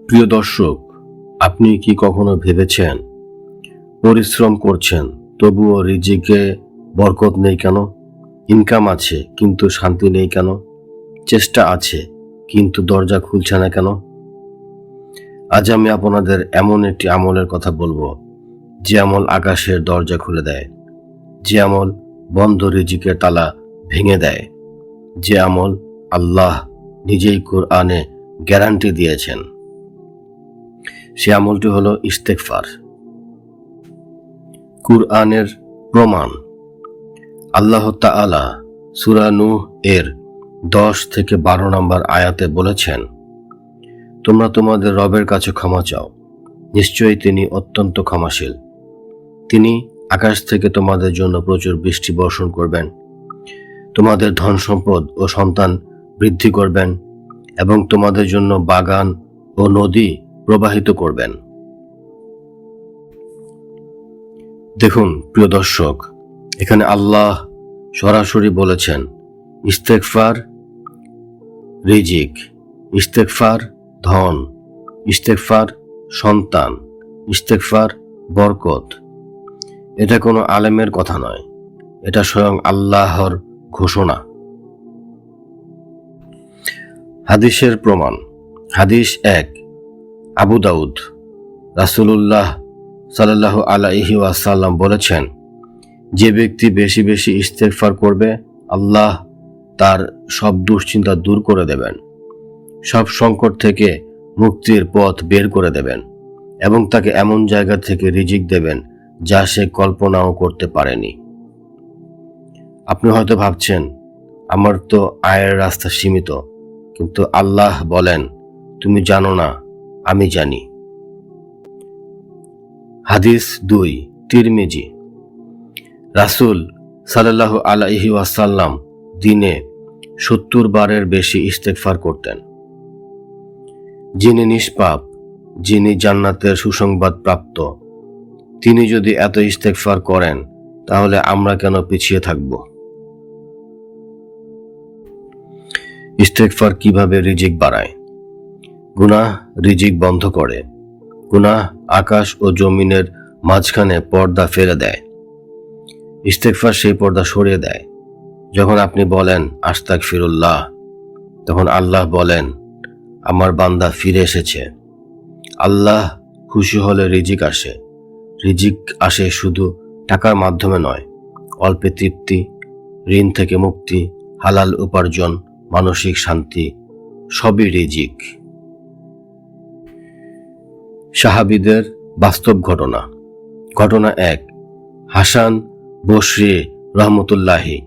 প্রিয় দর্শক, আপনি কি কখনো ভেবেছেন পরিশ্রম করছেন তবুও রিজিকে বরকত নেই কেন? ইনকাম আছে কিন্তু শান্তি নেই কেন? চেষ্টা আছে কিন্তু দরজা খুলছে না কেন? আজ আমি আপনাদের এমন একটি আমলের কথা বলবো, যে আমল আকাশের দরজা খুলে দেয়, যে আমল বন্ধ রিজিকের তালা ভেঙে দেয়, যে আমল আল্লাহ নিজেই কোরআনে গ্যারান্টি দিয়েছেন। সে আমলটি হলো ইস্তেগফার। কুরআনের প্রমাণ। আল্লাহ তাআলা সূরা নূহ এর 10 থেকে 12 নম্বর আয়াতে বলেছেন, তোমরা তোমাদের রবের কাছে ক্ষমা চাও, নিশ্চয়ই তিনি অত্যন্ত ক্ষমাশীল। তিনি আকাশ থেকে তোমাদের জন্য প্রচুর বৃষ্টি বর্ষণ করবেন, তোমাদের ধন সম্পদ ও সন্তান বৃদ্ধি করবেন এবং তোমাদের জন্য বাগান ও নদী প্রবাহিত করবেন। দেখুন প্রিয় দর্শক, এখানে আল্লাহ সরাসরি বলেছেন ইস্তেগফার রিজিক, ইস্তেগফার ধন, ইস্তেগফার সন্তান, ইস্তেগফার বরকত। এটা কোনো আলেমের কথা নয়, এটা স্বয়ং আল্লাহর ঘোষণা। হাদিসের প্রমাণ। হাদিস 1, আবু দাউদ। রাসূলুল্লাহ সাল্লাল্লাহু আলাইহি ওয়াসাল্লাম বলেছেন, যে ব্যক্তি বেশি বেশি ইস্তেগফার করবে, আল্লাহ তার সব দুশ্চিন্তা দূর করে দেবেন, সব সংকট থেকে মুক্তির পথ বের করে দেবেন এবং তাকে এমন জায়গা থেকে রিজিক দেবেন যা সে কল্পনাও করতে পারেনি। আপনি হয়তো ভাবছেন, আমার তো আয়ের রাস্তা সীমিত, কিন্তু আল্লাহ বলেন, তুমি জানো না, আমি জানি। হাদিস 2, তিরমিজি। রাসূল সাল্লাল্লাহু আলাইহি ওয়াসাল্লাম দিনে 70 বারের বেশি ইস্তেগফার করতেন। যিনি নিষ্পাপ, যিনি জান্নাতের সুসংবাদ প্রাপ্ত, তিনি যদি এত ইস্তেগফার করেন, তাহলে আমরা কেন পিছিয়ে থাকব? ইস্তেগফার কিভাবে রিজিক বাড়ায়? গুনাহ রিজিক বন্ধ করে। গুনাহ আকাশ ও জমিনের মাঝখানে পর্দা ফেলে দেয়। ইস্তেগফার সেই পর্দা সরিয়ে দেয়। যখন আপনি বলেন আস্তাগফিরুল্লাহ, তখন আল্লাহ বলেন, আমার বান্দা ফিরে এসেছে। আল্লাহ খুশি হলে রিজিক আসে। রিজিক আসে শুধু টাকার মাধ্যমে নয়, অল্পে তৃপ্তি, ঋণ থেকে মুক্তি, হালাল উপার্জন, মানসিক শান্তি, সবই রিজিক। সাহাবীদের বাস্তব ঘটনা। ঘটনা 1, হাসান বসরি রহমতুল্লাহি।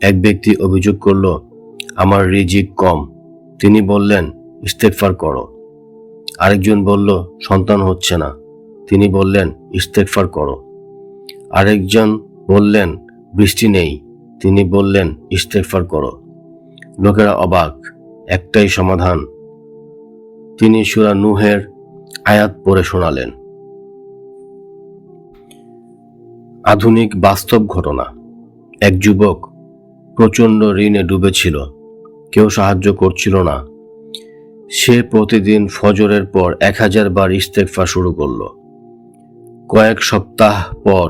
এক ব্যক্তি অভিযোগ করল, আমার রিজিক কম। তিনি বললেন, ইস্তেগফার করো। আরেকজন বলল, সন্তান হচ্ছে না। তিনি বললেন, ইস্তেগফার করো। আরেকজন বললেন, বৃষ্টি নেই। তিনি বললেন, ইস্তেগফার করো। লোকেরা অবাক, একটাই সমাধান। তিনি সূরা নূহের আয়াত পড়ে শোনালেন। আধুনিক বাস্তব ঘটনা। এক যুবক প্রচণ্ড ঋণে ডুবেছিল, কেউ সাহায্য করছিল না। সে প্রতিদিন ফজরের পর 1000 বার ইস্তেগফার শুরু করল। কয়েক সপ্তাহ পর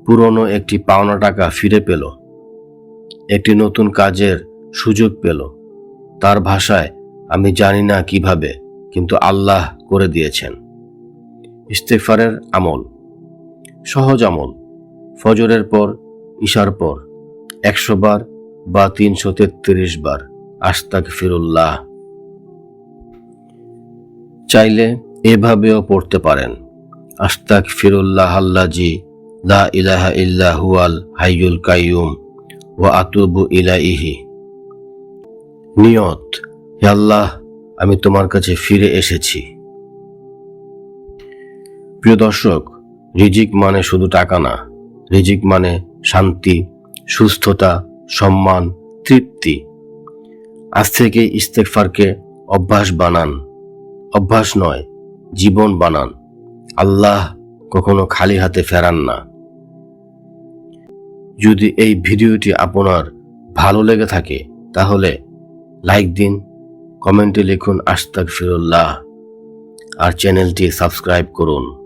পুরনো একটি পাওনা টাকা ফিরে পেল, একটি নতুন কাজের সুযোগ পেল। তার ভাষায়, আমি জানি না কিভাবে, কিন্তু আল্লাহ করে দিয়েছেন। ইস্তেগফারের আমল। সহজ আমল। ফজরের পর, ইশার পর 100 বার বা 333 বার আস্তাগফিরুল্লাহ। চাইলে এভাবেও পড়তে পারেন, আস্তাগফিরুল্লাহাল্লাযী লা ইলাহা ইল্লা হুয়াল হাইয়ুল কাইয়ুম ওয়া আতুবু ইলাইহি। নিয়ত, হে আল্লাহ, আমি তোমার কাছে ফিরে এসেছি। প্রিয় দর্শক, রিজিক মানে শুধু টাকা না। রিজিক মানে শান্তি, সুস্থতা, সম্মান, তৃপ্তি। আজ থেকে ইস্তেগফারকে অভ্যাস বানান। অভ্যাস নয়, জীবন বানান। আল্লাহ কখনো খালি হাতে ফেরান না। যদি এই ভিডিওটি আপনার ভালো লেগে থাকে, তাহলে লাইক দিন, কমেন্টে লিখুন আস্তাগফিরুল্লাহ। আর চ্যানেলটি সাবস্ক্রাইব করুন।